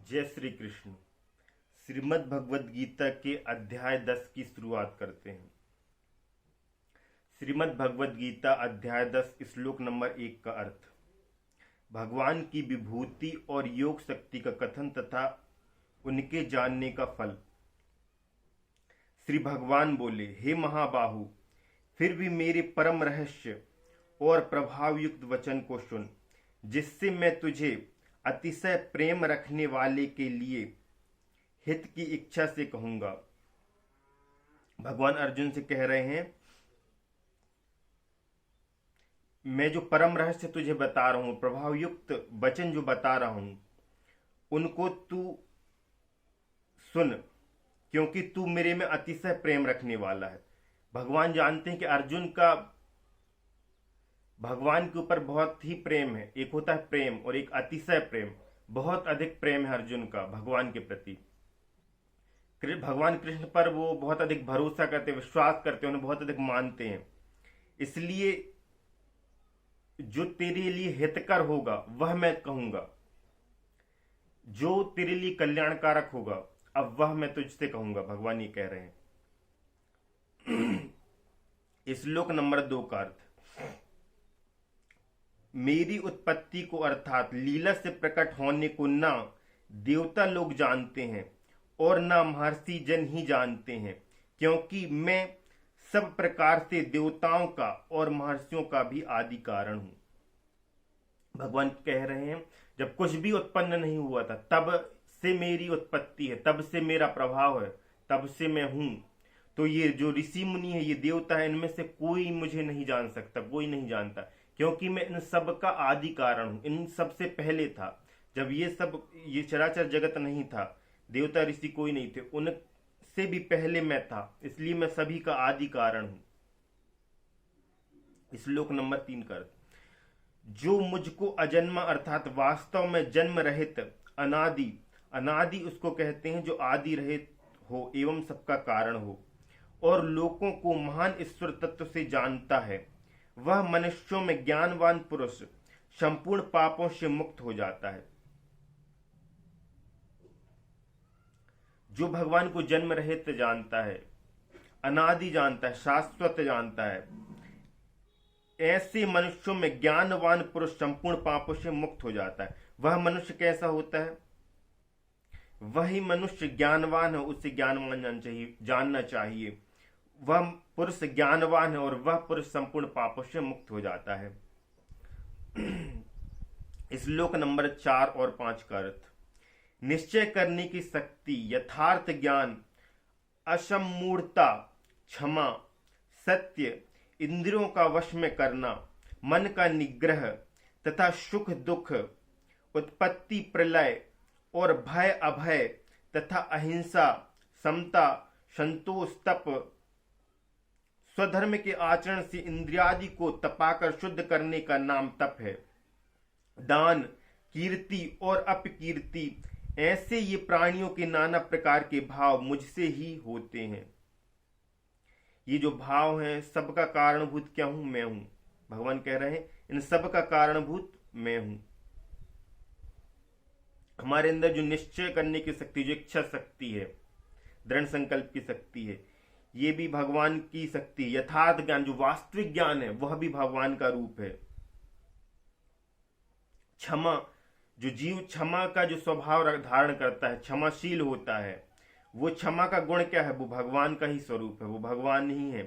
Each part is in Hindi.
जय श्री कृष्ण। श्रीमद् भगवद गीता के अध्याय 10 की शुरुआत करते हैं। श्रीमद् भगवद गीता अध्याय 10 श्लोक नंबर 1 का अर्थ। भगवान की विभूति और योग शक्ति का कथन तथा उनके जानने का फल। श्री भगवान बोले, हे महाबाहु, फिर भी मेरे परम रहस्य और प्रभाव युक्त वचन को सुन, जिससे मैं तुझे अतिशय प्रेम रखने वाले के लिए हित की इच्छा से कहूंगा। भगवान अर्जुन से कह रहे हैं, मैं जो परम रहस्य तुझे बता रहा हूं, प्रभाव युक्त वचन जो बता रहा हूं, उनको तू सुन, क्योंकि तू मेरे में अतिशय प्रेम रखने वाला है। भगवान जानते हैं कि अर्जुन का भगवान के ऊपर बहुत ही प्रेम है। एक होता है प्रेम और एक अतिशय प्रेम। बहुत अधिक प्रेम है अर्जुन का भगवान के प्रति। भगवान कृष्ण पर वो बहुत अधिक भरोसा करते, विश्वास करते, उन्हें बहुत अधिक मानते हैं। इसलिए जो तेरे लिए हितकर होगा वह मैं कहूंगा, जो तेरे लिए कल्याणकारक होगा अब वह मैं तुझसे कहूंगा। भगवान ये कह रहे हैं। श्लोक नंबर 2 का अर्थ। मेरी उत्पत्ति को अर्थात लीला से प्रकट होने को ना देवता लोग जानते हैं और ना महर्षि जन ही जानते हैं, क्योंकि मैं सब प्रकार से देवताओं का और महर्षियों का भी आदि कारण हूं। भगवान कह रहे हैं, जब कुछ भी उत्पन्न नहीं हुआ था तब से मेरी उत्पत्ति है, तब से मेरा प्रभाव है, तब से मैं हूं। तो ये जो ऋषि मुनि है, ये देवता है, इनमें से कोई मुझे नहीं जान सकता, कोई नहीं जानता, क्योंकि मैं इन सब का आदि कारण हूं। इन सब से पहले था, जब ये चराचर जगत नहीं था, देवता ऋषि कोई नहीं थे, उनसे भी पहले मैं था, इसलिए मैं सभी का आदि कारण हूं। श्लोक नंबर 3 का अर्थ। जो मुझको अजन्मा अर्थात वास्तव में जन्म रहित अनादि, अनादि उसको कहते हैं जो आदि रहित हो एवं सबका कारण हो, और लोगों को महान ईश्वर तत्व से जानता है, वह मनुष्यों में ज्ञानवान पुरुष संपूर्ण पापों से मुक्त हो जाता है। जो भगवान को जन्म रहित जानता है, अनादि जानता है, शाश्वत जानता है, ऐसे मनुष्यों में ज्ञानवान पुरुष संपूर्ण पापों से मुक्त हो जाता है। वह मनुष्य कैसा होता है? वही मनुष्य ज्ञानवान है, उसे ज्ञानवान जानना चाहिए। वह पुरुष ज्ञानवान है और वह पुरुष संपूर्ण पापों से मुक्त हो जाता है। श्लोक नंबर 4 और 5 का अर्थ। निश्चय करने की शक्ति, यथार्थ ज्ञान, असमूढ़ता, क्षमा, सत्य, इंद्रियों का वश में करना, मन का निग्रह तथा सुख दुख, उत्पत्ति प्रलय और भय अभय तथा अहिंसा, समता, संतोष, तप, स्वधर्म के आचरण से इंद्रियादि को तपाकर शुद्ध करने का नाम तप है। दान, कीर्ति और अपकीर्ति, ऐसे ये प्राणियों के नाना प्रकार के भाव मुझसे ही होते हैं। ये जो भाव हैं सबका कारणभूत क्या हूं? मैं हूं। भगवान कह रहे हैं, इन सब का कारणभूत मैं हूं। हमारे अंदर जो निश्चय करने की शक्ति, जो इच्छा शक्ति है, दृढ़ संकल्प की शक्ति है, ये भी भगवान की शक्ति। यथार्थ ज्ञान, जो वास्तविक ज्ञान है, वह भी भगवान का रूप है। क्षमा, जो जीव क्षमा का जो स्वभाव धारण करता है, क्षमाशील होता है, वो क्षमा का गुण क्या है? वो भगवान का ही स्वरूप है, वो भगवान ही है।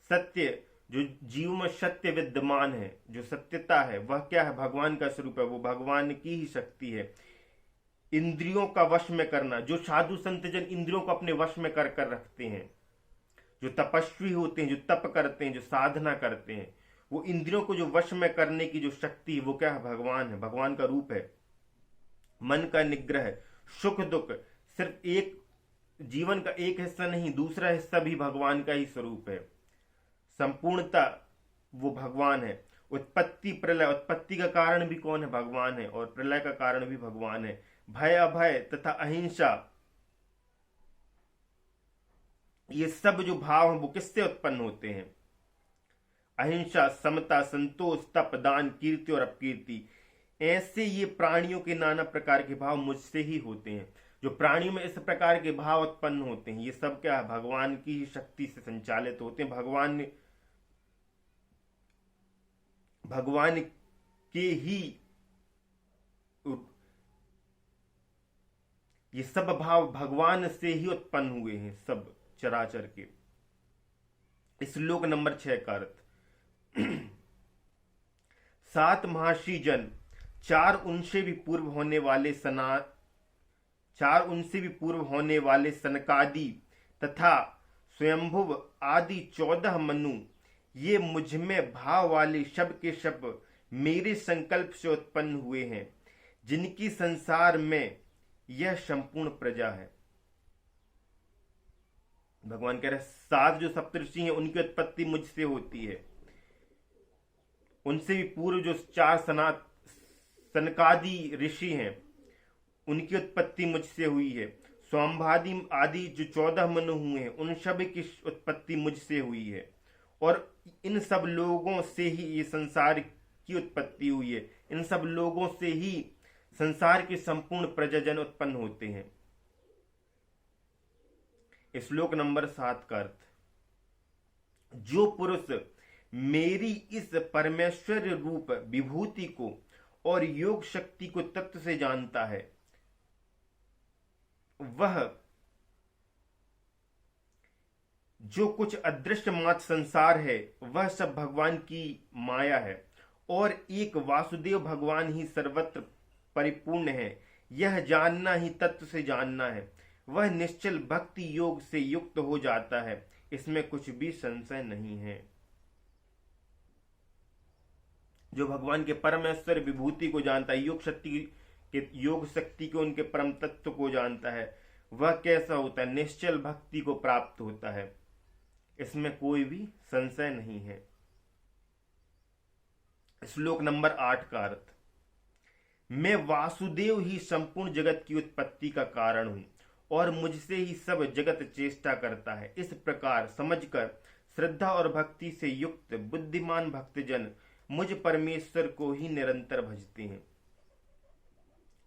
सत्य, जो जीव में सत्य विद्यमान है, जो सत्यता है, वह क्या है? भगवान का स्वरूप है, वो भगवान की ही शक्ति है। इंद्रियों का वश में करना, जो साधु संत जन इंद्रियों को अपने वश में कर रखते हैं, जो तपस्वी होते हैं, जो तप करते हैं, जो साधना करते हैं, वो इंद्रियों को जो वश में करने की जो शक्ति है, वो क्या है? भगवान है, भगवान का रूप है। मन का निग्रह, सुख दुख, सिर्फ एक जीवन का एक हिस्सा नहीं, दूसरा हिस्सा भी भगवान का ही स्वरूप है। संपूर्णता, वो भगवान है। उत्पत्ति प्रलय, उत्पत्ति का कारण भी कौन है? भगवान है, और प्रलय का कारण भी भगवान है। भय अभय तथा अहिंसा, ये सब जो भाव हैं वो किससे उत्पन्न होते हैं? अहिंसा, समता, संतोष, तप, दान, कीर्ति और अपकीर्ति, ऐसे ये प्राणियों के नाना प्रकार के भाव मुझसे ही होते हैं। जो प्राणियों में इस प्रकार के भाव उत्पन्न होते हैं, ये सब क्या है, भगवान की ही शक्ति से संचालित होते हैं। भगवान के ही ये सब भाव भगवान से ही उत्पन्न हुए हैं, सब चराचर के। श्लोक नंबर 6 का अर्थ। 7 महर्षि जन, 4 उनसे भी पूर्व होने वाले सनकादि तथा स्वयंभुव आदि 14 मनु, ये मुझ में भाव वाले शब के शब मेरे संकल्प से उत्पन्न हुए हैं, जिनकी संसार में यह संपूर्ण प्रजा है। भगवान कह रहे 7 जो सप्तऋषि हैं उनकी उत्पत्ति मुझसे होती है। उनसे भी पूर्व जो 4 सनकादि ऋषि हैं उनकी उत्पत्ति मुझसे हुई है। स्वाम्भादि आदि जो 14 मनु हुए हैं उन सब की उत्पत्ति मुझसे हुई है, और इन सब लोगों से ही ये संसार की उत्पत्ति हुई है। इन सब लोगों से ही संसार के संपूर्ण प्रजाजन उत्पन्न होते हैं। श्लोक नंबर 7 का अर्थ। जो पुरुष मेरी इस परमेश्वर रूप विभूति को और योग शक्ति को तत्व से जानता है, वह जो कुछ अदृश्य मात्र संसार है वह सब भगवान की माया है, और एक वासुदेव भगवान ही सर्वत्र परिपूर्ण है, यह जानना ही तत्व से जानना है। वह निश्चल भक्ति योग से युक्त हो जाता है, इसमें कुछ भी संशय नहीं है। जो भगवान के परमेश्वर विभूति को जानता है, योग शक्ति को, उनके परम तत्व को जानता है, वह कैसा होता है, निश्चल भक्ति को प्राप्त होता है, इसमें कोई भी संशय नहीं है। श्लोक नंबर 8 का अर्थ। मैं वासुदेव ही संपूर्ण जगत की उत्पत्ति का कारण हूं, और मुझसे ही सब जगत चेष्टा करता है। इस प्रकार समझकर श्रद्धा और भक्ति से युक्त बुद्धिमान भक्तजन मुझ परमेश्वर को ही निरंतर भजते हैं।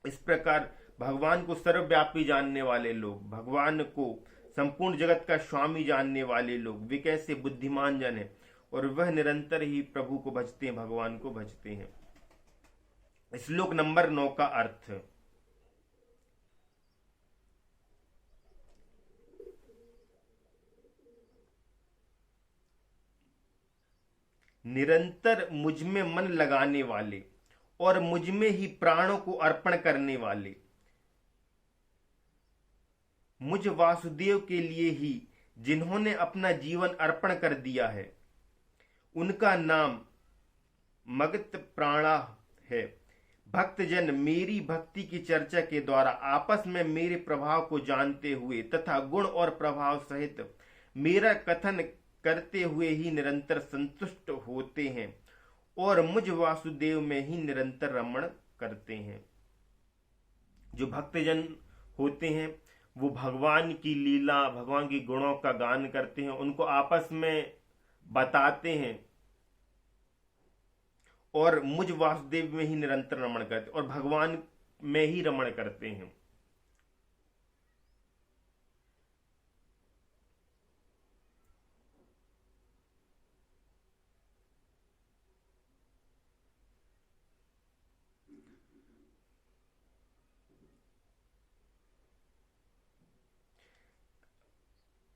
इस प्रकार भगवान को सर्वव्यापी जानने वाले लोग, भगवान को संपूर्ण जगत का स्वामी जानने वाले लोग, वे कैसे बुद्धिमान जन हैं, और वह निरंतर ही प्रभु को भजते हैं, भगवान को भजते हैं। श्लोक नंबर 9 का अर्थ। निरंतर मुझ में मन लगाने वाले और मुझ में ही प्राणों को अर्पण करने वाले, मुझ वासुदेव के लिए ही जिन्होंने अपना जीवन अर्पण कर दिया है, उनका नाम मगत प्राणा है। भक्तजन मेरी भक्ति की चर्चा के द्वारा आपस में मेरे प्रभाव को जानते हुए तथा गुण और प्रभाव सहित मेरा कथन करते हुए ही निरंतर संतुष्ट होते हैं, और मुझ वासुदेव में ही निरंतर रमण करते हैं। जो भक्तजन होते हैं वो भगवान की लीला, भगवान की गुणों का गान करते हैं, उनको आपस में बताते हैं, और मुझ वासुदेव में ही निरंतर रमण करते और भगवान में ही रमण करते हैं।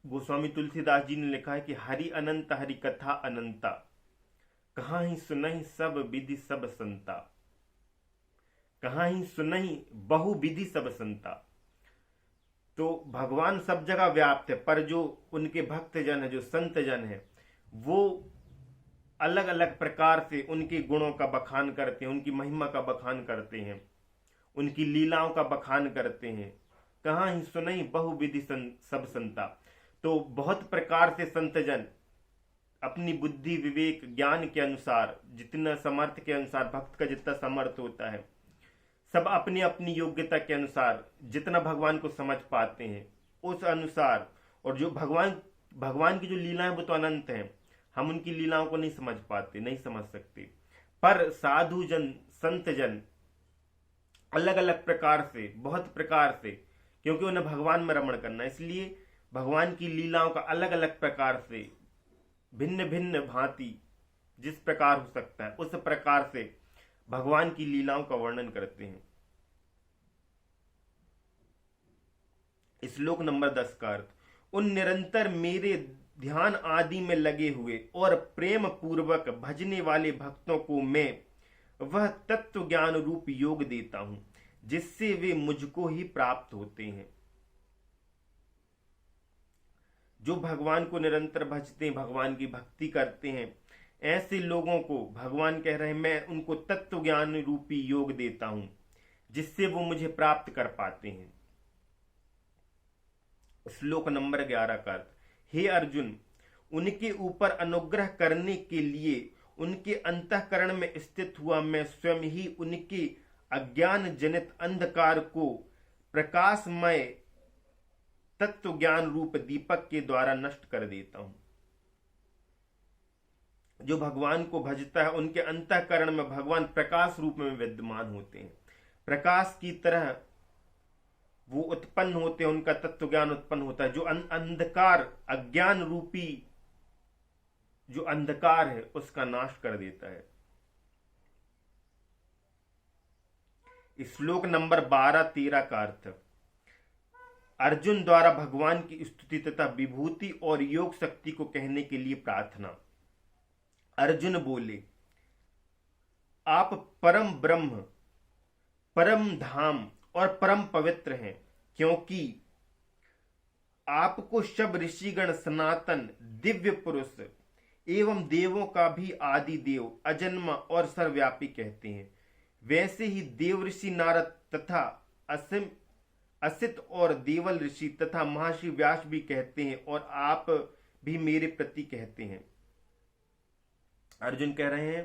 गोस्वामी तुलसीदास जी ने लिखा है कि हरि अनंत हरि कथा अनंता, कहाँ ही सुनहि सब विधि सब संता, कहाँ ही सुनहि बहु विधि सब संता। तो भगवान सब जगह व्याप्त है, पर जो उनके भक्त जन है, जो संत जन है, वो अलग अलग प्रकार से उनके गुणों का बखान करते हैं, उनकी महिमा का बखान करते हैं, उनकी लीलाओं का बखान करते हैं। कहाँ ही सुनहि बहु विधि सब संता। तो बहुत प्रकार से संतजन अपनी बुद्धि विवेक ज्ञान के अनुसार, जितना समर्थ के अनुसार, भक्त का जितना समर्थ होता है, सब अपनी अपनी योग्यता के अनुसार जितना भगवान को समझ पाते हैं उस अनुसार, और जो भगवान की जो लीलाएं वो तो अनंत हैं, हम उनकी लीलाओं को नहीं समझ पाते, नहीं समझ सकते, पर साधु जन संत जन अलग अलग प्रकार से, बहुत प्रकार से, क्योंकि उन्हें भगवान में रमण करना, इसलिए भगवान की लीलाओं का अलग अलग प्रकार से, भिन्न भिन्न भांति जिस प्रकार हो सकता है उस प्रकार से भगवान की लीलाओं का वर्णन करते हैं। श्लोक नंबर 10 का अर्थ, उन निरंतर मेरे ध्यान आदि में लगे हुए और प्रेम पूर्वक भजने वाले भक्तों को मैं वह तत्व ज्ञान रूप योग देता हूं जिससे वे मुझको ही प्राप्त होते हैं। जो भगवान को निरंतर भजते हैं, भगवान की भक्ति करते हैं, ऐसे लोगों को भगवान कह रहे हैं मैं उनको तत्व ज्ञान रूपी योग देता हूं जिससे वो मुझे प्राप्त कर पाते हैं। श्लोक नंबर 11 का अर्थ, हे अर्जुन, उनके ऊपर अनुग्रह करने के लिए उनके अंतःकरण में स्थित हुआ मैं स्वयं ही उनके अज्ञान जनित अंधकार को प्रकाशमय तत्व ज्ञान रूप दीपक के द्वारा नष्ट कर देता हूं। जो भगवान को भजता है उनके अंतःकरण में भगवान प्रकाश रूप में विद्यमान होते हैं, प्रकाश की तरह वो उत्पन्न होते हैं, उनका तत्व ज्ञान उत्पन्न होता है। जो अंधकार, अज्ञान रूपी जो अंधकार है उसका नाश कर देता है। श्लोक नंबर 12-13 का अर्थ, अर्जुन द्वारा भगवान की स्तुति तथा विभूति और योग शक्ति को कहने के लिए प्रार्थना। अर्जुन बोले, आप परम ब्रह्म, परम धाम और परम पवित्र हैं, क्योंकि आपको सब ऋषिगण सनातन दिव्य पुरुष एवं देवों का भी आदि देव, अजन्मा और सर्वव्यापी कहते हैं। वैसे ही देव ऋषि नारद तथा असित और देवल ऋषि तथा महर्षि व्यास भी कहते हैं और आप भी मेरे प्रति कहते हैं। अर्जुन कह रहे हैं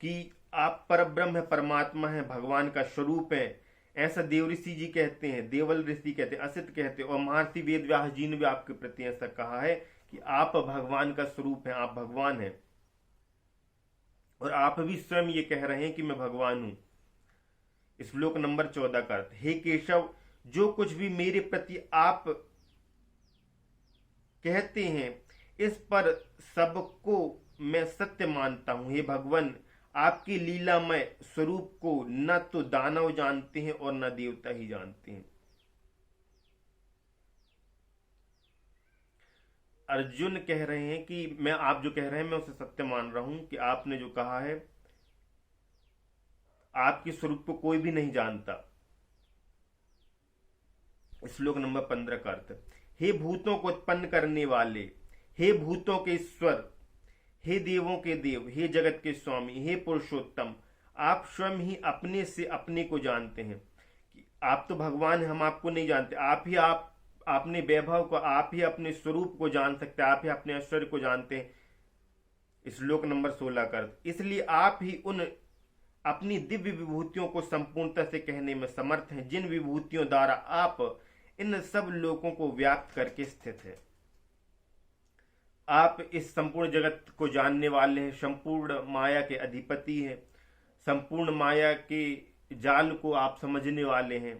कि आप परब्रह्म है, परमात्मा है, भगवान का स्वरूप है, ऐसा देव ऋषि जी कहते हैं, देवल ऋषि कहते हैं, असित कहते हैं, और महर्षि वेद व्यास जी ने भी आपके प्रति ऐसा कहा है कि आप भगवान का स्वरूप हैं, आप भगवान हैं। और आप भी स्वयं ये कह रहे हैं कि मैं भगवान हूं। श्लोक नंबर 14 का अर्थ, हे केशव, जो कुछ भी मेरे प्रति आप कहते हैं इस पर सबको मैं सत्य मानता हूं। हे भगवान, आपकी लीलामय स्वरूप को न तो दानव जानते हैं और न देवता ही जानते हैं। अर्जुन कह रहे हैं कि मैं, आप जो कह रहे हैं मैं उसे सत्य मान रहा हूं कि आपने जो कहा है आपके स्वरूप को कोई भी नहीं जानता। श्लोक नंबर 15 का अर्थ, हे भूतों को उत्पन्न करने वाले, हे भूतों के ईश्वर, हे देवों के देव, हे जगत के स्वामी, हे पुरुषोत्तम, आप स्वयं ही अपने से अपने को जानते हैं कि आप तो भगवान हैं, हम आपको नहीं जानते। आप ही अपने वैभव को, आप ही अपने स्वरूप को जान सकते हैं, आप ही अपने ऐश्वर्य को जानते हैं। श्लोक नंबर 16 का अर्थ, इसलिए आप ही उन अपनी दिव्य विभूतियों को संपूर्णता से कहने में समर्थ हैं जिन विभूतियों द्वारा आप इन सब लोगों को व्याप्त करके स्थित है। आप इस संपूर्ण जगत को जानने वाले हैं, संपूर्ण माया के अधिपति हैं, संपूर्ण माया के जाल को आप समझने वाले हैं,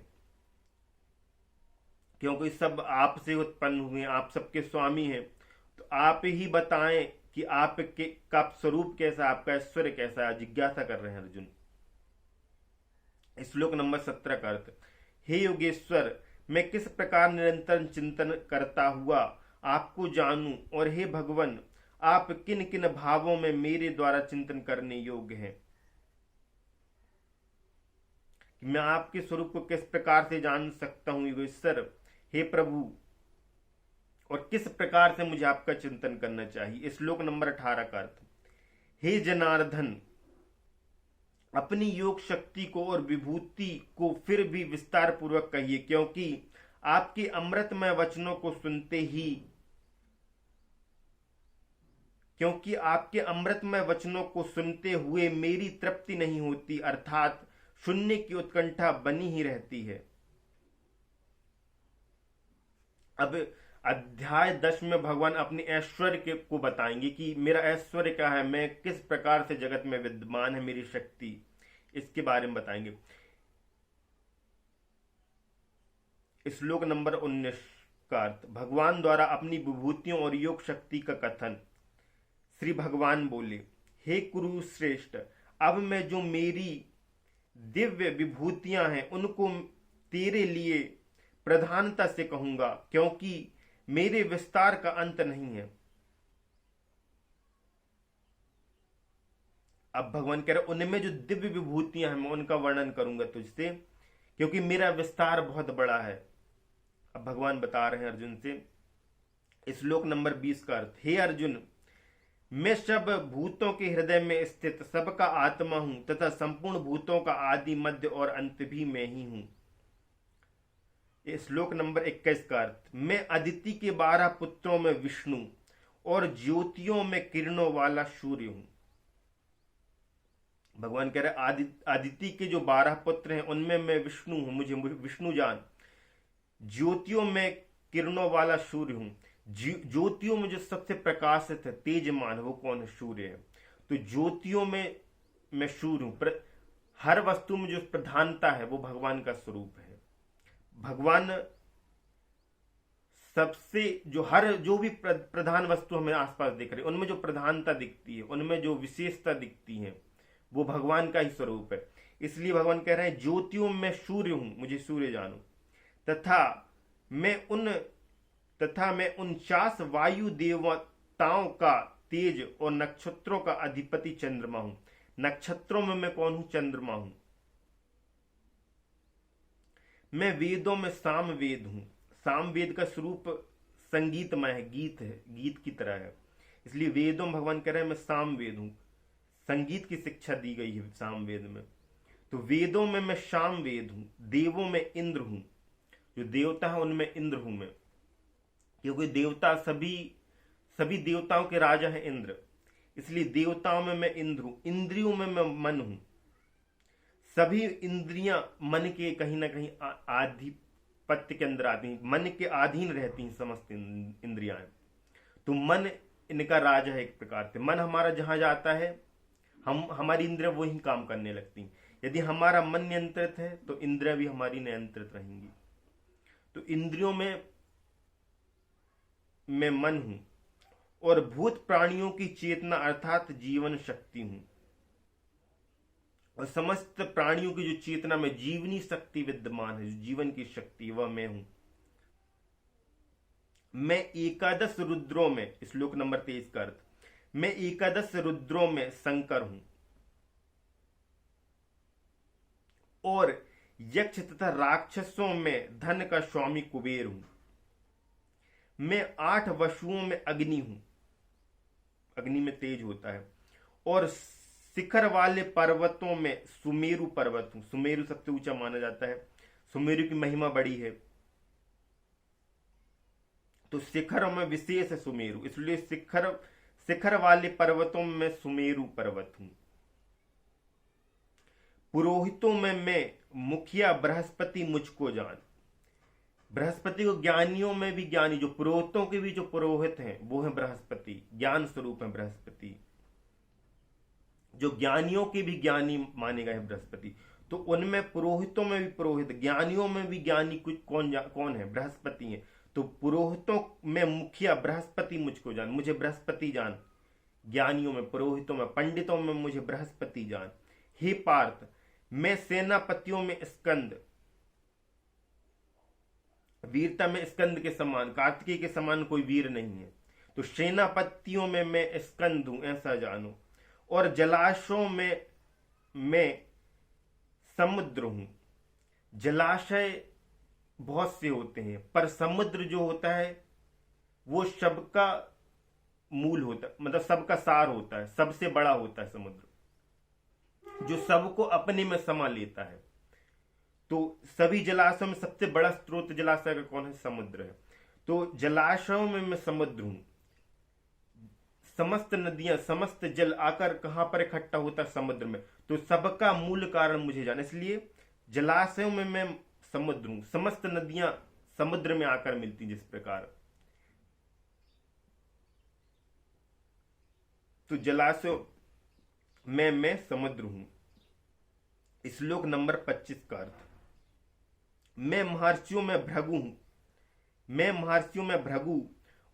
क्योंकि सब आपसे उत्पन्न हुए, आप सबके स्वामी हैं। तो आप ही बताएं कि आपके का स्वरूप कैसा, आपका ऐश्वर्य कैसा है, जिज्ञासा कर रहे हैं अर्जुन। श्लोक नंबर 17 का अर्थ, हे योगेश्वर, मैं किस प्रकार निरंतर चिंतन करता हुआ आपको जानूं, और हे भगवान, आप किन किन भावों में मेरे द्वारा चिंतन करने योग्य हैं। मैं आपके स्वरूप को किस प्रकार से जान सकता हूं योगेश्वर, हे प्रभु, और किस प्रकार से मुझे आपका चिंतन करना चाहिए। श्लोक नंबर 18 का अर्थ, हे जनार्दन, अपनी योग शक्ति को और विभूति को फिर भी विस्तार पूर्वक कहिए, क्योंकि आपके अमृतमय वचनों को सुनते ही, क्योंकि आपके अमृतमय वचनों को सुनते हुए मेरी तृप्ति नहीं होती, अर्थात सुनने की उत्कंठा बनी ही रहती है। अब अध्याय 10 में भगवान अपने ऐश्वर्य को बताएंगे कि मेरा ऐश्वर्य क्या है, मैं किस प्रकार से जगत में विद्यमान है, मेरी शक्ति, इसके बारे में बताएंगे। श्लोक नंबर 19 का अर्थ, भगवान द्वारा अपनी विभूतियों और योग शक्ति का कथन। श्री भगवान बोले, हे कुरुश्रेष्ठ, अब मैं जो मेरी दिव्य विभूतियां हैं उनको तेरे लिए प्रधानता से कहूंगा, क्योंकि मेरे विस्तार का अंत नहीं है। अब भगवान कह रहे उनमें जो दिव्य विभूतियां हैं मैं उनका वर्णन करूंगा तुझसे, क्योंकि मेरा विस्तार बहुत बड़ा है। अब भगवान बता रहे हैं अर्जुन से, श्लोक नंबर 20 का अर्थ, हे अर्जुन, मैं सब भूतों के हृदय में स्थित सबका आत्मा हूं तथा संपूर्ण भूतों का आदि मध्य और अंत भी मैं ही हूं। श्लोक नंबर 21 का अर्थ, मैं अदिति के 12 पुत्रों में विष्णु और ज्योतियों में किरणों वाला सूर्य हूं। भगवान कह रहे अदिति के जो 12 पुत्र हैं उनमें मैं विष्णु हूं, मुझे विष्णु जान। ज्योतियों में किरणों वाला सूर्य हूं। ज्योतियों में जो सबसे प्रकाशित है, तेजमान, वो कौन है? सूर्य है। तो ज्योतियों में मैं सूर्य हूं। हर वस्तु में जो प्रधानता है वो भगवान का स्वरूप है। भगवान सबसे जो भी प्रधान वस्तु हमें आसपास दिख रही है उनमें जो प्रधानता दिखती है, उनमें जो विशेषता दिखती है, वो भगवान का ही स्वरूप है। इसलिए भगवान कह रहे हैं ज्योतियों में सूर्य हूं, मुझे सूर्य जानो। तथा मैं 49 वायु देवताओं का तेज और नक्षत्रों का अधिपति चंद्रमा हूं। नक्षत्रों में मैं कौन हूं? चंद्रमा हूं। मैं वेदों में साम वेद हूं। साम वेद का स्वरूप संगीतमय है, गीत है, गीत की तरह है। इसलिए वेदों में भगवान कह रहे हैं मैं साम वेद हूं। संगीत की शिक्षा दी गई है साम वेद में। तो वेदों में मैं शाम वेद हूं। देवों में इंद्र हूं। जो देवता है उनमें इंद्र हूं मैं, क्योंकि देवता सभी देवताओं के राजा है इंद्र। इसलिए देवताओं में मैं इंद्र हूं। इंद्रियों में मैं मन हूं। सभी इंद्रियां मन के कहीं ना कहीं आधिपत्य के अंदर आती हैं, मन के अधीन रहती हैं समस्त इंद्रियां। तो मन इनका राजा है एक प्रकार से। मन हमारा जहां जाता है हमारी इंद्रियां वही काम करने लगती हैं। यदि हमारा मन नियंत्रित है तो इंद्रियां भी हमारी नियंत्रित रहेंगी। तो इंद्रियों में मैं मन हूं और भूत प्राणियों की चेतना अर्थात जीवन शक्ति हूं। और समस्त प्राणियों की जो चेतना में जीवनी शक्ति विद्यमान है, जो जीवन की शक्ति, वह मैं हूं। मैं 11 रुद्रों में, श्लोक नंबर 23 का अर्थ, मैं 11 रुद्रों में शंकर हूं और यक्ष तथा राक्षसों में धन का स्वामी कुबेर हूं। मैं 8 वसुओं में अग्नि हूं, अग्नि में तेज होता है, और शिखर वाले पर्वतों में सुमेरु पर्वत हूं। सुमेरु सबसे ऊंचा माना जाता है, सुमेरु की महिमा बड़ी है। तो शिखरों में विशेष है सुमेरु, इसलिए शिखर वाले पर्वतों में सुमेरु पर्वत हूं। पुरोहितों में मैं मुखिया बृहस्पति मुझको जान। बृहस्पति को ज्ञानियों में भी ज्ञानी, जो पुरोहितों के भी जो पुरोहित हैं वो है बृहस्पति, ज्ञान स्वरूप है बृहस्पति। जो ज्ञानियों के भी ज्ञानी माने गए हैं बृहस्पति। तो उनमें पुरोहितों में भी पुरोहित, ज्ञानियों में भी ज्ञानी कुछ कौन है? बृहस्पति है। तो पुरोहितों में मुखिया बृहस्पति मुझको जान, मुझे बृहस्पति जान। ज्ञानियों में, पुरोहितों में, पंडितों में मुझे बृहस्पति जान। हे पार्थ, मैं सेनापतियों में स्कंद, वीरता में स्कंद के समान, कार्तिकेय के समान कोई वीर नहीं है। तो सेनापतियों में मैं स्कंद हूं, ऐसा जानो। और जलाशयों में मैं समुद्र हूं। जलाशय बहुत से होते हैं, पर समुद्र जो होता है वो सबका मूल होता है, मतलब सबका सार होता है, सबसे बड़ा होता है समुद्र, जो सबको अपने में समा लेता है। तो सभी जलाशयों में सबसे बड़ा स्रोत जलाशय का कौन है? समुद्र है। तो जलाशयों में मैं समुद्र हूं। समस्त नदियां, समस्त जल आकर कहां पर इकट्ठा होता है? समुद्र में। तो सबका मूल कारण मुझे जाना, इसलिए जलाशयों में मैं समुद्र हूं। समस्त नदियां समुद्र में आकर मिलती जिस प्रकार, तो जलाशयों में मैं समुद्र हूं। श्लोक नंबर 25 का अर्थ, मैं महर्षियों में भृगु हूं, मैं महर्षियों में भृगु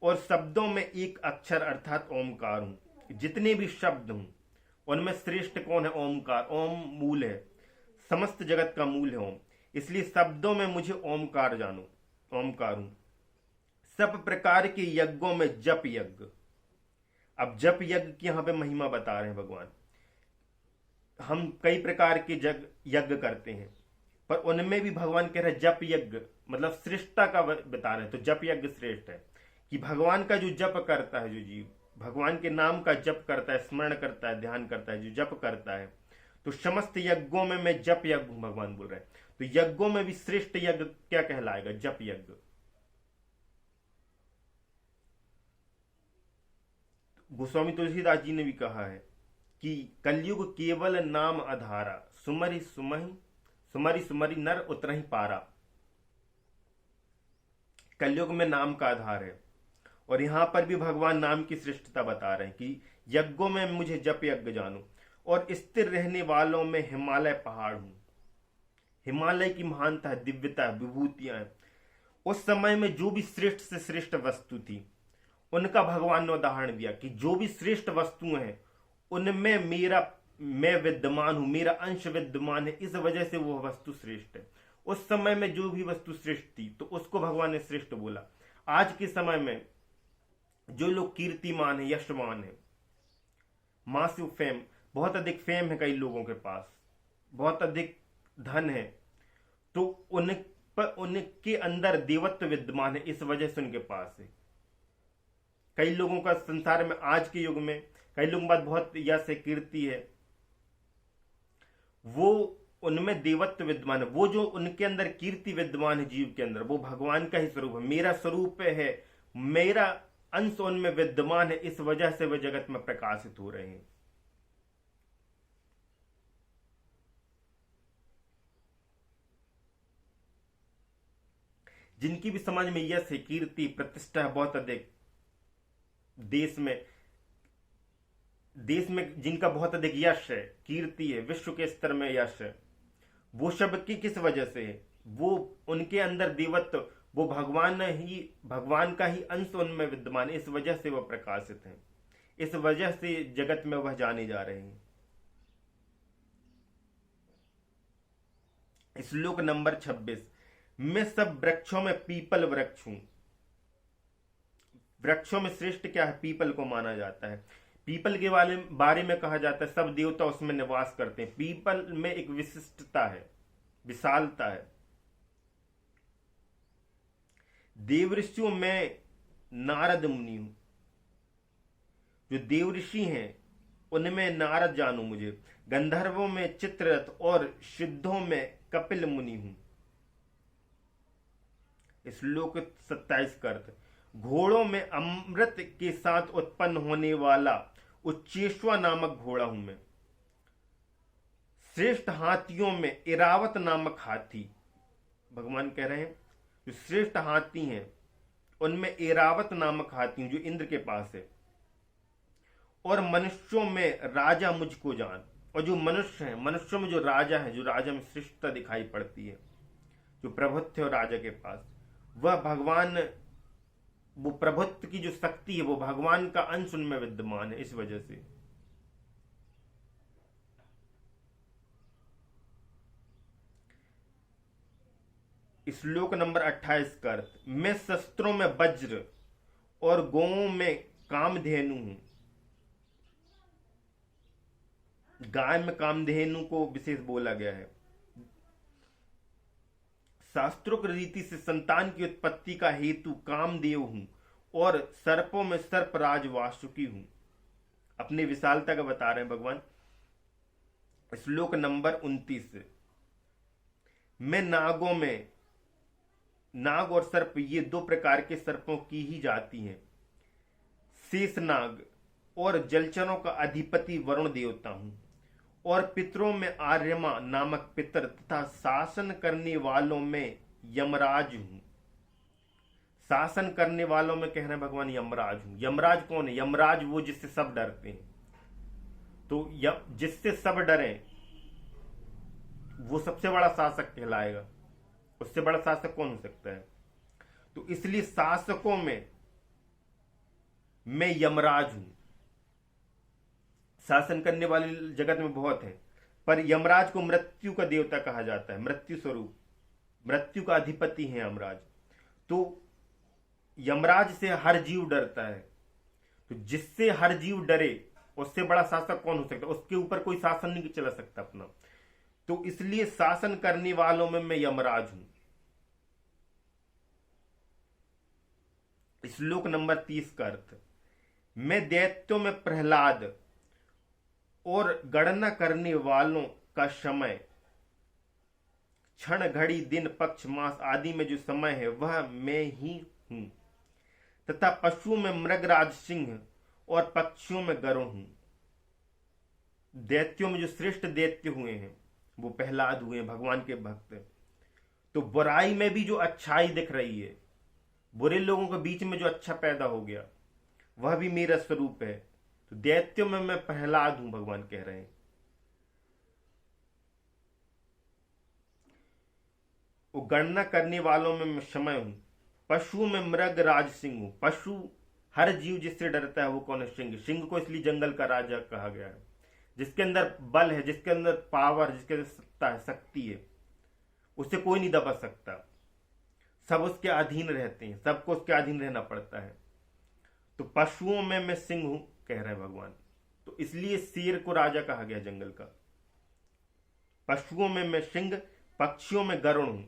और शब्दों में एक अक्षर अर्थात ओमकार हूं। जितने भी शब्द हूं उनमें श्रेष्ठ कौन है? ओमकार। ओम मूल है, समस्त जगत का मूल है ओम, इसलिए शब्दों में मुझे ओमकार जानो, ओमकार हूं। सब प्रकार के यज्ञों में जप यज्ञ। अब जप यज्ञ की यहां पे महिमा बता रहे हैं भगवान। हम कई प्रकार के यज्ञ करते हैं, पर उनमें भी भगवान कह रहे हैं जप यज्ञ, मतलब श्रेष्ठता का बता रहे हैं। तो जप यज्ञ श्रेष्ठ है कि भगवान का जो जप करता है, जो जीव भगवान के नाम का जप करता है, स्मरण करता है, ध्यान करता है, जो जप करता है, तो समस्त यज्ञों में मैं जप यज्ञ हूं, भगवान बोल रहे हैं। तो यज्ञों में भी श्रेष्ठ यज्ञ क्या कहलाएगा? जप यज्ञ। गोस्वामी तुलसीदास जी ने भी कहा है कि कलयुग केवल नाम आधारा, सुमरि सुमहि सुमरि सुमरि नर उतरहि पारा। कलयुग में नाम का आधार है, और यहां पर भी भगवान नाम की श्रेष्ठता बता रहे हैं कि यज्ञों में मुझे जप यज्ञ जानो, और स्थिर रहने वालों में हिमालय पहाड़ हूं। हिमालय की महानता है, दिव्यता है, विभूतियां हैं। उस समय में जो भी श्रेष्ठ से श्रेष्ठ वस्तु थी उनका भगवान ने उदाहरण दिया कि जो भी श्रेष्ठ वस्तुएं हैं उनमें मैं विद्यमान हूं, मेरा अंश विद्यमान है, इस वजह से वो वस्तु श्रेष्ठ है। उस समय में जो भी वस्तु श्रेष्ठ थी तो उसको भगवान ने श्रेष्ठ बोला। आज के समय में जो लोग कीर्तिमान है, यशमान है, मासिव फेम, बहुत अधिक फेम है, कई लोगों के पास बहुत अधिक धन है, तो उनके अंदर देवत्व विद्यमान है, इस वजह से उनके पास है। कई लोगों का संसार में आज के युग में कई लोगों के पास बहुत यश है, कीर्ति है, वो उनमें देवत्व विद्यमान है। वो जो उनके अंदर कीर्ति विद्यमान है जीव के अंदर, वो भगवान का ही स्वरूप है, मेरा स्वरूप है, मेरा अंश उनमें विद्यमान है, इस वजह से वे जगत में प्रकाशित हो रहे हैं। जिनकी भी समाज में यश है, कीर्ति, प्रतिष्ठा है बहुत अधिक, देश में जिनका बहुत अधिक यश है, कीर्ति है, विश्व के स्तर में यश है, वो सब की किस वजह से है? वो उनके अंदर देवत्व, वो भगवान का ही अंश उनमें विद्यमान है, इस वजह से वह प्रकाशित हैं, इस वजह से जगत में वह जाने जा रहे हैं। श्लोक नंबर 26। मैं सब वृक्षों में पीपल वृक्ष हूं। वृक्षों में श्रेष्ठ क्या है? पीपल को माना जाता है। पीपल के बारे में कहा जाता है सब देवता उसमें निवास करते हैं। पीपल में एक विशिष्टता है, विशालता है। देवऋषियों में नारद मुनि हूं, जो देवऋषि हैं उनमें नारद जानो मुझे। गंधर्वों में चित्ररथ और सिद्धों में कपिल मुनि हूं। श्लोक 27 का अर्थ, घोड़ों में अमृत के साथ उत्पन्न होने वाला उच्चेश्वा नामक घोड़ा हूं मैं। श्रेष्ठ हाथियों में इरावत नामक हाथी, भगवान कह रहे हैं जो श्रेष्ठ हाथी हैं उनमें एरावत नामक हाथी हूं, जो इंद्र के पास है। और मनुष्यों में राजा मुझको जान। और जो मनुष्य हैं, मनुष्यों में जो राजा है, जो राजा में श्रेष्ठता दिखाई पड़ती है, जो प्रभुत्व है राजा के पास, वह भगवान, वो प्रभुत्व की जो शक्ति है वो भगवान का अंश उनमें विद्यमान है, इस वजह से। श्लोक नंबर 28 का अर्थ, मैं शस्त्रों में वज्र और गौओं में कामधेनु हूं। गाय में कामधेनु को विशेष बोला गया है। शास्त्रों की रीति से संतान की उत्पत्ति का हेतु कामदेव हूं और सर्पों में सर्पराज वासुकी हूं। अपनी विशालता का बता रहे हैं भगवान। श्लोक नंबर 29, मैं नागों में, नाग और सर्प ये दो प्रकार के सर्पों की ही जाती हैं। शेषनाग और जलचरों का अधिपति वरुण देवता हूं और पितरों में आर्यमा नामक पितर तथा शासन करने वालों में यमराज हूं। शासन करने वालों में कह रहे हैं भगवान यमराज हूं। यमराज कौन है? यमराज वो जिससे सब डरते हैं। तो जिससे सब डरे वो सबसे बड़ा शासक कहलाएगा। उससे बड़ा शासक कौन हो सकता है। तो इसलिए शासकों में मैं यमराज हूं। शासन करने वाले जगत में बहुत है, पर यमराज को मृत्यु का देवता कहा जाता है, मृत्यु स्वरूप, मृत्यु का अधिपति है यमराज। तो यमराज से हर जीव डरता है, तो जिससे हर जीव डरे उससे बड़ा शासक कौन हो सकता है, उसके ऊपर कोई शासन नहीं चला सकता अपना। तो इसलिए शासन करने वालों में मैं यमराज हूं। श्लोक नंबर 30 का अर्थ, मैं दैत्यों में प्रहलाद और गणना करने वालों का समय, क्षण घड़ी दिन पक्ष मास आदि में जो समय है वह मैं ही हूं, तथा पशुओं में मृगराज सिंह और पक्षियों में गरुड़ हूं। दैत्यों में जो श्रेष्ठ दैत्य हुए हैं वो प्रहलाद हुए हैं, भगवान के भक्त। तो बुराई में भी जो अच्छाई दिख रही है, बुरे लोगों के बीच में जो अच्छा पैदा हो गया वह भी मेरा स्वरूप है। तो दैत्यों में मैं प्रहलाद हूं, भगवान कह रहे हैं। वो गणना करने वालों में मैं समय हूं, पशुओं में मृग राज सिंह हूं। पशु हर जीव जिससे डरता है वो कौन है, सिंह। सिंह को इसलिए जंगल का राजा कहा गया है, जिसके अंदर बल है, जिसके अंदर पावर, जिसके अंदर सत्ता है, शक्ति है, उससे कोई नहीं दबा सकता। सब उसके अधीन रहते हैं, सबको उसके अधीन रहना पड़ता है। तो पशुओं में मैं सिंह हूं कह रहे हैं भगवान। तो इसलिए शेर को राजा कहा गया जंगल का। पशुओं में मैं सिंह, पक्षियों में गरुड़ हूं।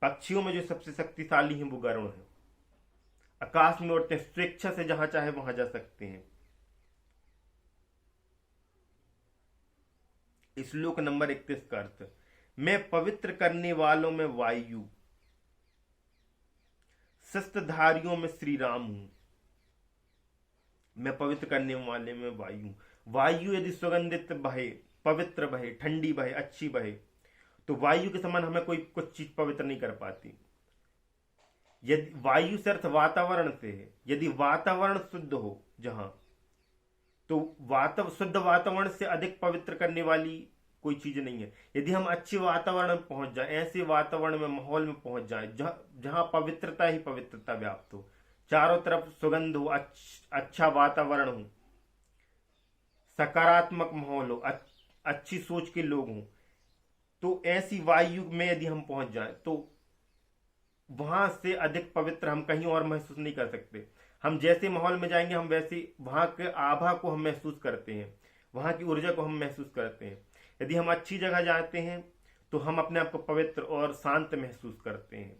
पक्षियों में जो सबसे शक्तिशाली है वो गरुड़ है। आकाश में उड़ते हैं, स्वेच्छा से जहां चाहे वहां जा सकते हैं। श्लोक नंबर 31 का अर्थ, मैं पवित्र करने वालों में वायु, शस्त्रधारियों में श्री राम हूं। मैं पवित्र करने वाले में वायु। वायु यदि सुगंधित बहे, पवित्र बहे, ठंडी बहे, अच्छी बहे, तो वायु के समान हमें कोई कुछ चीज पवित्र नहीं कर पाती। यदि वायु से अर्थ वातावरण से है, यदि वातावरण शुद्ध हो जहां, तो शुद्ध वातावरण से अधिक पवित्र करने वाली कोई चीज नहीं है। यदि हम अच्छे वातावरण में पहुंच जाए, ऐसे वातावरण में, माहौल में पहुंच जाए जहां पवित्रता ही पवित्रता व्याप्त हो, चारों तरफ सुगंध हो, अच्छा वातावरण हो, सकारात्मक माहौल हो, अच्छी सोच के लोग हों, तो ऐसी वायु में यदि हम पहुंच जाए तो वहां से अधिक पवित्र हम कहीं और महसूस नहीं कर सकते। हम जैसे माहौल में जाएंगे हम वैसे वहां के आभा को हम महसूस करते हैं, वहां की ऊर्जा को हम महसूस करते हैं। यदि हम अच्छी जगह जाते हैं तो हम अपने आप को पवित्र और शांत महसूस करते हैं।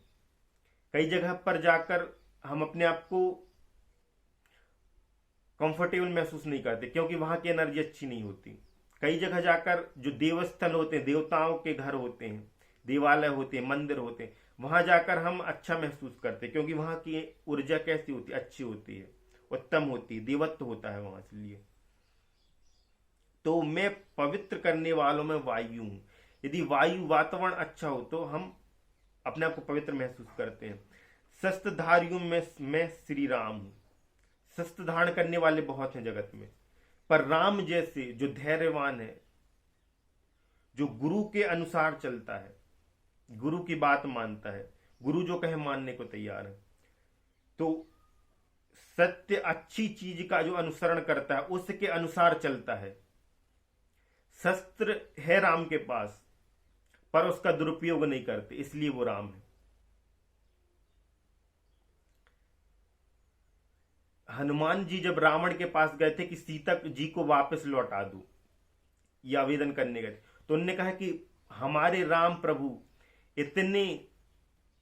कई जगह पर जाकर हम अपने आप को कंफर्टेबल महसूस नहीं करते, क्योंकि वहां की एनर्जी अच्छी नहीं होती। कई जगह जाकर जो देवस्थल होते हैं, देवताओं के घर होते हैं, देवालय होते हैं, मंदिर होते हैं, वहां जाकर हम अच्छा महसूस करते हैं, क्योंकि वहां की ऊर्जा कैसी होती है, अच्छी होती है, उत्तम होती है, देवत्व होता है वहां। इसलिए तो मैं पवित्र करने वालों में वायु हूं। यदि वायु वातावरण अच्छा हो तो हम अपने आप को पवित्र महसूस करते हैं। शस्त्रधारियों में मैं श्री राम हूं। शस्त्र धारण करने वाले बहुत हैं जगत में, पर राम जैसे जो धैर्यवान है, जो गुरु के अनुसार चलता है, गुरु की बात मानता है, गुरु जो कहे मानने को तैयार है, तो सत्य अच्छी चीज का जो अनुसरण करता है उसके अनुसार चलता है। शस्त्र है राम के पास पर उसका दुरुपयोग नहीं करते, इसलिए वो राम है। हनुमान जी जब रावण के पास गए थे कि सीता जी को वापस लौटा दो, यह आवेदन करने गए थे, तो उन्होंने कहा कि हमारे राम प्रभु इतने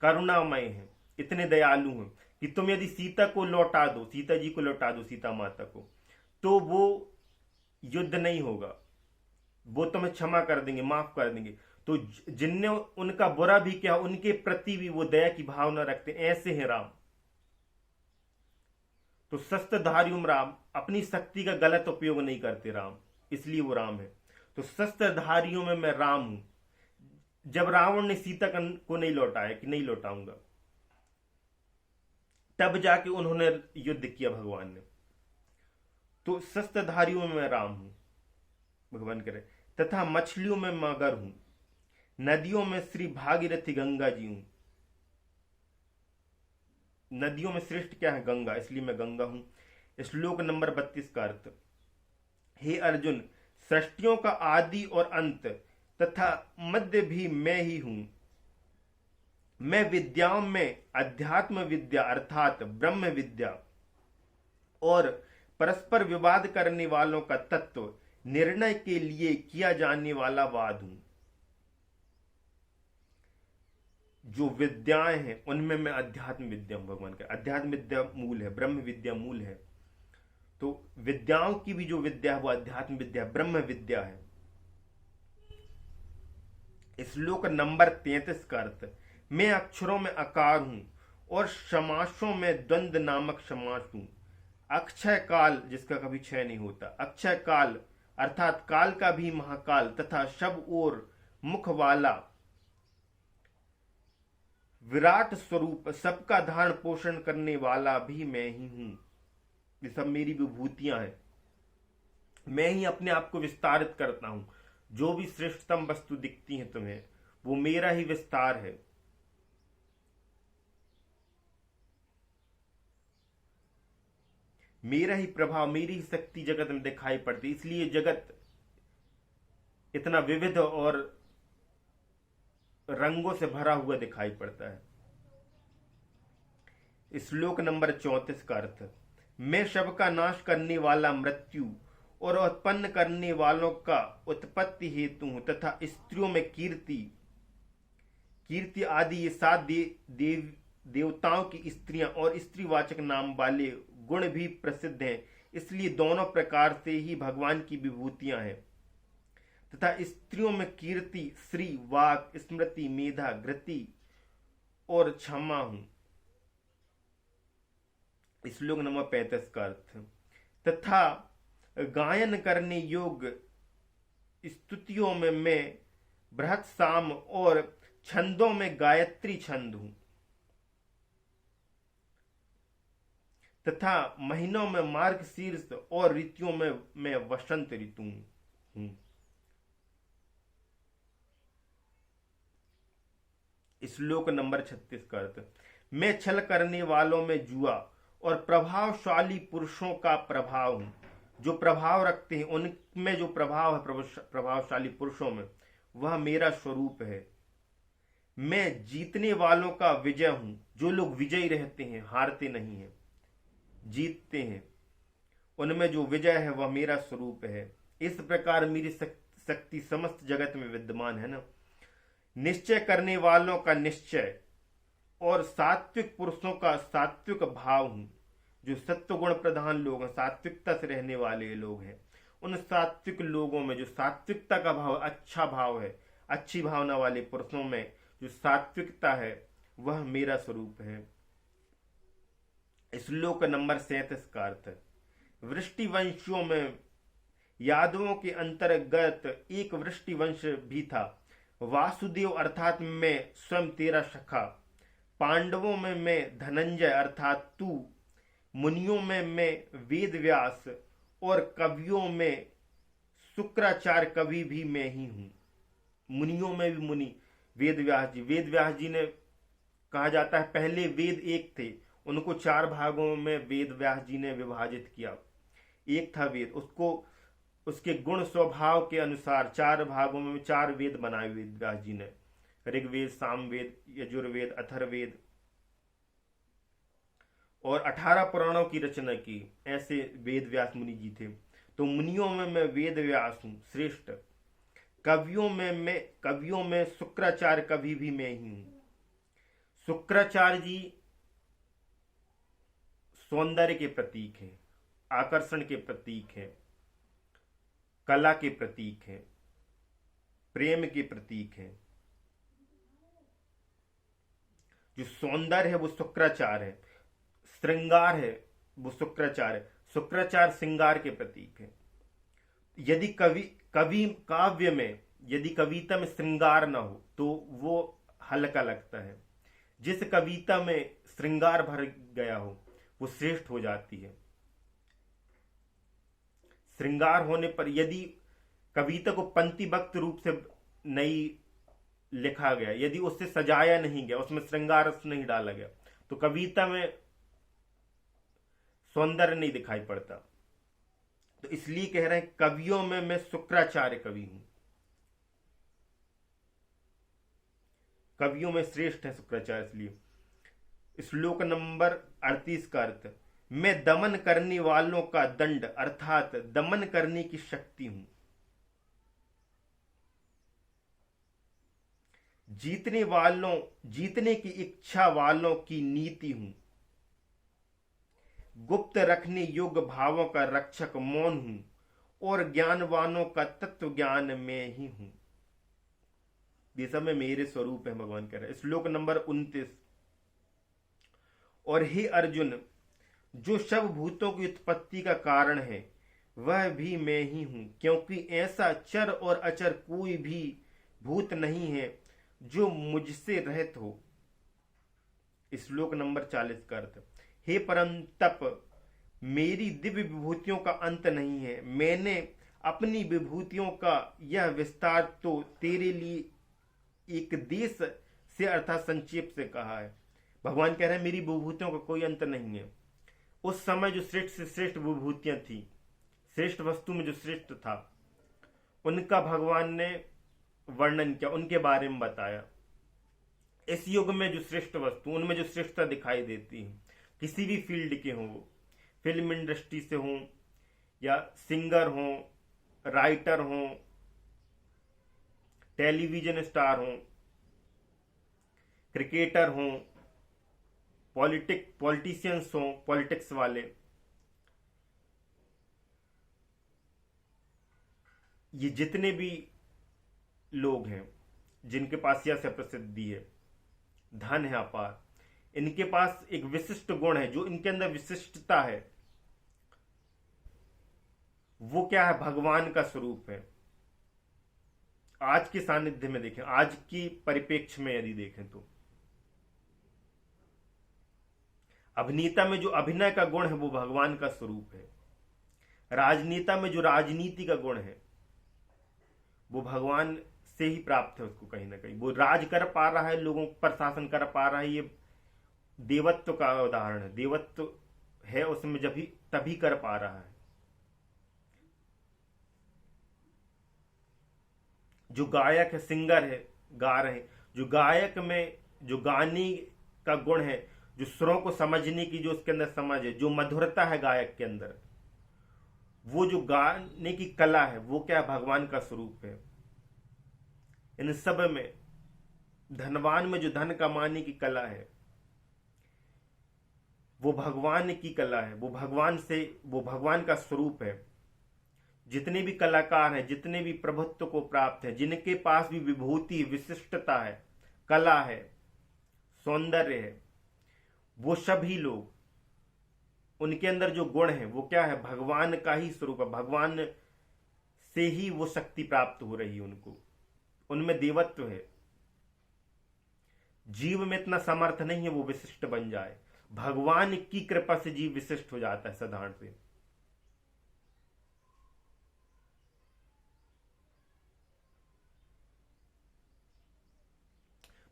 करुणामय हैं, इतने दयालु हैं कि तुम यदि सीता को लौटा दो, सीता जी को लौटा दो, सीता माता को, तो वो युद्ध नहीं होगा, वो तुम्हें क्षमा कर देंगे, माफ कर देंगे। तो जिनने उनका बुरा भी किया उनके प्रति भी वो दया की भावना रखते, ऐसे हैं राम। तो शस्त्रधारी राम अपनी शक्ति का गलत उपयोग नहीं करते राम, इसलिए वो राम है। तो शस्त्रधारियों में मैं राम हूं। जब रावण ने सीता को नहीं लौटाया कि नहीं लौटाऊंगा, तब जाके उन्होंने युद्ध किया भगवान ने। तो शस्त्रधारियों में मैं राम हूं, भगवान कह रहे, तथा मछलियों में मगर हूं। नदियों में श्री भागीरथी गंगा जी हूं। नदियों में श्रेष्ठ क्या है? गंगा, इसलिए मैं गंगा हूं। श्लोक नंबर 32 का अर्थ। हे अर्जुन, सृष्टियों का आदि और अंत तथा मध्य भी मैं ही हूं। मैं विद्याओं में अध्यात्म विद्या अर्थात ब्रह्म विद्या और परस्पर विवाद करने वालों का तत्व निर्णय के लिए किया जाने वाला वाद हूं। जो विद्याएं हैं उनमें मैं अध्यात्म विद्या हूं। भगवान का अध्यात्म विद्या मूल है, ब्रह्म विद्या मूल है। तो विद्याओं की भी जो विद्या है वो अध्यात्म विद्या, ब्रह्म विद्या है। श्लोक नंबर 33 का अर्थ। मैं अक्षरों में आकार हूं और समासों में द्वंद्व नामक समास हूं। अक्षय काल, जिसका कभी क्षय नहीं होता, अक्षय काल अर्थात काल का भी महाकाल तथा सब और मुख वाला विराट स्वरूप, सबका धारण पोषण करने वाला भी मैं ही हूं। ये सब मेरी विभूतियां हैं। मैं ही अपने आप को विस्तारित करता हूं। जो भी श्रेष्ठतम वस्तु दिखती है तुम्हें, वो मेरा ही विस्तार है। मेरा ही प्रभाव, मेरी ही शक्ति जगत में दिखाई पड़ती, इसलिए जगत इतना विविध और रंगों से भरा हुआ दिखाई पड़ता है। श्लोक नंबर 34 का अर्थ। मैं सबका नाश करने वाला मृत्यु और उत्पन्न करने वालों का उत्पत्ति हेतु हूं तथा स्त्रियों में कीर्ति कीर्ति आदि ये 7 देवताओं की स्त्रियां और स्त्रीवाचक नाम वाले गुण भी प्रसिद्ध हैं। इसलिए दोनों प्रकार से ही भगवान की विभूतियां हैं तथा स्त्रियों में कीर्ति, श्री, वाक, स्मृति, मेधा, घृति और क्षमा हूं। श्लोक नंबर 35 का अर्थ। तथा गायन करने योग स्तुतियों में मैं बृहत साम और छंदों में गायत्री छंद हूं तथा महीनों में मार्गशीर्ष और ऋतुओं में मैं वसंत ऋतु हूं। श्लोक नंबर 36 का अर्थ। मैं छल करने वालों में जुआ और प्रभावशाली पुरुषों का प्रभाव हूं। जो प्रभाव रखते हैं उनमें जो प्रभाव है प्रभावशाली पुरुषों में, वह मेरा स्वरूप है। मैं जीतने वालों का विजय हूं। जो लोग विजयी रहते हैं, हारते नहीं हैं, जीतते हैं, उनमें जो विजय है वह मेरा स्वरूप है। इस प्रकार मेरी शक्ति समस्त जगत में विद्यमान है ना। निश्चय करने वालों का निश्चय और सात्विक पुरुषों का सात्विक भाव हूं। जो सत्व गुण प्रधान लोग हैं, सात्विकता से रहने वाले लोग हैं, उन सात्विक लोगों में जो सात्विकता का भाव, अच्छा भाव है, अच्छी भावना वाले पुरुषों में जो सात्विकता है, वह मेरा स्वरूप है। श्लोक नंबर 37 का अर्थ। वृष्टिवंशियों में यादवों के अंतर्गत एक वृष्टिवंश भी था। वासुदेव अर्थात मैं स्वयं तेरा सखा। पांडवों में मैं धनंजय अर्थात तू। मुनियों में मैं वेद व्यास और कवियों में शुक्राचार्य कवि भी मैं ही हूं। मुनियों में भी मुनि वेद व्यास जी। वेद व्यास जी ने कहा जाता है पहले वेद एक थे, उनको 4 भागों में वेद व्यास जी ने विभाजित किया। एक था वेद, उसको उसके गुण स्वभाव के अनुसार 4 भागों में 4 वेद बनाए वेद व्यास जी ने। ऋग्वेद, सामवेद, यजुर्वेद, अथर्ववेद और 18 पुराणों की रचना की। ऐसे वेद व्यास मुनि जी थे। तो मुनियों में मैं वेद व्यास हूं, श्रेष्ठ। कवियों में शुक्राचार्य कवि भी मैं ही हूं। शुक्राचार्य जी सौंदर्य के प्रतीक हैं, आकर्षण के प्रतीक हैं, कला के प्रतीक हैं, प्रेम के प्रतीक हैं। जो सौंदर्य है वो शुक्राचार्य है, श्रृंगार है वो शुक्राचार्य। शुक्राचार्य श्रृंगार के प्रतीक है। यदि काव्य में यदि कविता में श्रृंगार ना हो तो वो हल्का लगता है। जिस कविता में श्रृंगार भर गया हो वो श्रेष्ठ हो जाती है। श्रृंगार होने पर यदि कविता को पंक्तिबद्ध रूप से नहीं लिखा गया, यदि उससे सजाया नहीं गया, उसमें श्रृंगार रस नहीं डाला गया, तो कविता में सौंदर्य नहीं दिखाई पड़ता। तो इसलिए कह रहे हैं कवियों में मैं शुक्राचार्य कवि हूं, कवियों में श्रेष्ठ है शुक्राचार्य। इसलिए श्लोक नंबर 38 का अर्थ, मैं दमन करने वालों का दंड अर्थात दमन करने की शक्ति हूं, जीतने की इच्छा वालों की नीति हूं, गुप्त रखने योग्य भावों का रक्षक मौन हूं, और ज्ञानवानों का तत्व ज्ञान में ही हूं। ये सब में मेरे स्वरूप है, भगवान कह रहे हैं। श्लोक नंबर 29, और हे अर्जुन, जो सब भूतों की उत्पत्ति का कारण है वह भी मैं ही हूं, क्योंकि ऐसा चर और अचर कोई भी भूत नहीं है जो मुझसे रहित हो। श्लोक नंबर 40 का अर्थ, हे परम तप, मेरी दिव्य विभूतियों का अंत नहीं है। मैंने अपनी विभूतियों का यह विस्तार तो तेरे लिए एक देश से अर्थात संक्षेप से कहा है। भगवान कह रहे हैं मेरी विभूतियों का कोई अंत नहीं है। उस समय जो श्रेष्ठ से श्रेष्ठ विभूतियां थी, श्रेष्ठ वस्तु में जो श्रेष्ठ था, उनका भगवान ने वर्णन किया, उनके बारे में बताया। इस युग में जो श्रेष्ठ वस्तु, उनमें जो श्रेष्ठता दिखाई देती है, किसी भी फील्ड के हों, फिल्म इंडस्ट्री से हों या सिंगर हों, राइटर हों, टेलीविजन स्टार हों, क्रिकेटर हों, पॉलिटिशियंस हों, पॉलिटिक्स वाले, ये जितने भी लोग हैं जिनके पास यह से प्रसिद्धि है, धन है अपार, इनके पास एक विशिष्ट गुण है, जो इनके अंदर विशिष्टता है, वो क्या है? भगवान का स्वरूप है। आज के सानिध्य में देखें, आज की परिप्रेक्ष्य में यदि देखें तो अभिनेता में जो अभिनय का गुण है वो भगवान का स्वरूप है। राजनेता में जो राजनीति का गुण है वो भगवान से ही प्राप्त है। उसको कहीं ना कहीं वो राज कर पा रहा है, लोगों पर शासन कर पा रहा है, ये देवत्व का उदाहरण है। देवत्व है उसमें जब भी तभी कर पा रहा है। जो गायक है, सिंगर है, गा रहे हैं, जो गायक में जो गाने का गुण है, जो सुरों को समझने की जो उसके अंदर समझ है, जो मधुरता है गायक के अंदर, वो जो गाने की कला है, वो क्या भगवान का स्वरूप है। इन सब में धनवान में जो धन कमाने की कला है वो भगवान की कला है, वो भगवान का स्वरूप है। जितने भी कलाकार हैं, जितने भी प्रभुत्व को प्राप्त है, जिनके पास भी विभूति, विशिष्टता है, कला है, सौंदर्य है, वो सभी लोग, उनके अंदर जो गुण है वो क्या है? भगवान का ही स्वरूप है। भगवान से ही वो शक्ति प्राप्त हो रही है उनको, उनमें देवत्व है। जीव में इतना समर्थ नहीं है वो विशिष्ट बन जाए। भगवान की कृपा से जीव विशिष्ट हो जाता है साधारण से।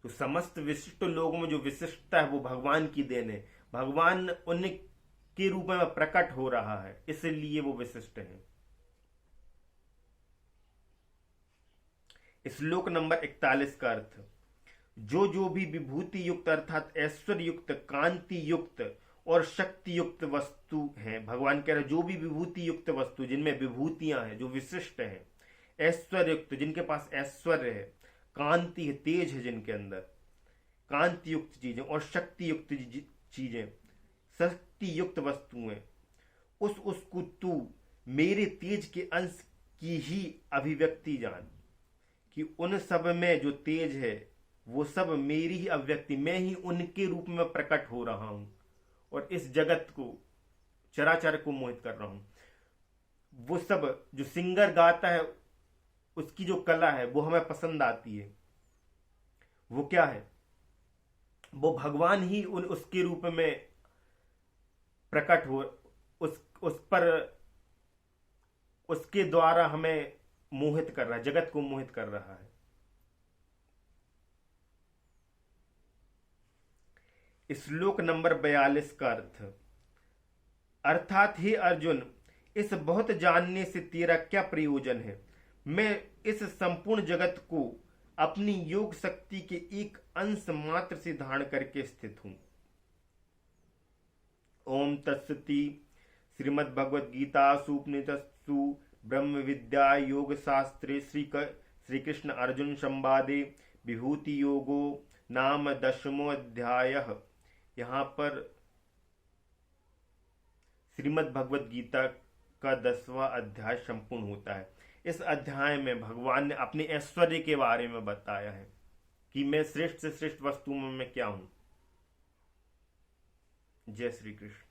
तो समस्त विशिष्ट लोगों में जो विशिष्टता है वो भगवान की देन है। भगवान उनके रूप में प्रकट हो रहा है, इसलिए वो विशिष्ट है। श्लोक नंबर 41 का अर्थ, जो भी विभूति युक्त अर्थात ऐश्वर्य युक्त, कांति युक्त और शक्ति युक्त वस्तु है, भगवान कह रहे जो भी विभूति युक्त वस्तु, जिनमें विभूतियां हैं, जो विशिष्ट है, ऐश्वर्य युक्त, जिनके पास ऐश्वर्य है, कांति है, तेज है जिनके अंदर, कांति युक्त चीजें और शक्ति युक्त चीजें, शक्ति युक्त वस्तुएं, उसको तू मेरे तेज के अंश की ही अभिव्यक्ति जान, कि उन सब में जो तेज है वो सब मेरी ही अभिव्यक्ति, मैं ही उनके रूप में प्रकट हो रहा हूं और इस जगत को, चराचर को मोहित कर रहा हूं। वो सब जो सिंगर गाता है उसकी जो कला है वो हमें पसंद आती है। वो क्या है? वो भगवान ही उसके रूप में प्रकट हो, उस पर, उसके द्वारा हमें मोहित कर रहा है, जगत को मोहित कर रहा है। श्लोक नंबर 42 का अर्थ। अर्थात हे अर्जुन, इस बहुत जानने से तेरा क्या प्रयोजन है? मैं इस संपूर्ण जगत को अपनी योग शक्ति के एक अंश मात्र से धारण करके स्थित हूं। ओम तत्सति। श्रीमद् भगवद गीता उपनिषत्सु ब्रह्म विद्या योग शास्त्रे श्री कृष्ण अर्जुन संवादे विभूति योगो नाम 10वां अध्याय। यहाँ पर श्रीमद् भगवद गीता का 10वां अध्याय संपूर्ण होता है। इस अध्याय में भगवान ने अपने ऐश्वर्य के बारे में बताया है कि मैं श्रेष्ठ से श्रेष्ठ वस्तुओं में क्या हूं। जय श्री कृष्ण।